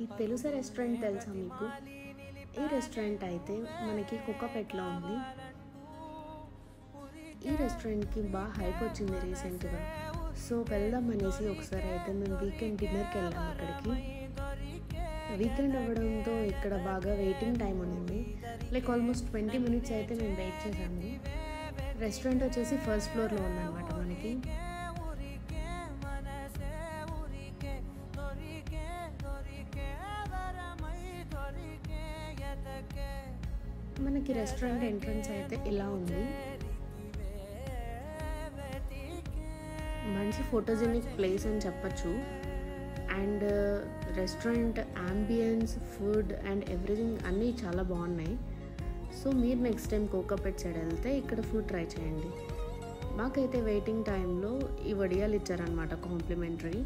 ఈ తెలుసా రెస్టారెంట్ తెలుసా మీకు? ఈ రెస్టారెంట్ అయితే మనకి కుక్కపేటలో ఉంది. ఈ రెస్టారెంట్కి బాగా హైప్ వచ్చింది రీసెంట్గా. సో వెళ్దాం అనేసి ఒకసారి అయితే మేము వీకెండ్ డిన్నర్కి వెళ్ళాము అక్కడికి. వీకెండ్ అవ్వడంతో ఇక్కడ బాగా వెయిటింగ్ టైం ఉంది. లైక్ ఆల్మోస్ట్ 20 minutes అయితే మేము వెయిట్ చేసాము. రెస్టారెంట్ వచ్చేసి ఫస్ట్ ఫ్లోర్లో ఉందన్నమాట మనకి. మనకి రెస్టారెంట్ ఎంట్రన్స్ అయితే ఇలా ఉంది. మంచి ఫోటోజెనిక్ ప్లేస్ అని చెప్పచ్చు. And restaurant ambience, food and everything అన్నీ చాలా బాగున్నాయి. సో మీరు నెక్స్ట్ టైం కోకాపేట్ సైడ్ వెళ్తే ఇక్కడ ఫుడ్ ట్రై చేయండి. మాకైతే వెయిటింగ్ టైంలో ఈ వడియాలు ఇచ్చారనమాట కాంప్లిమెంటరీ.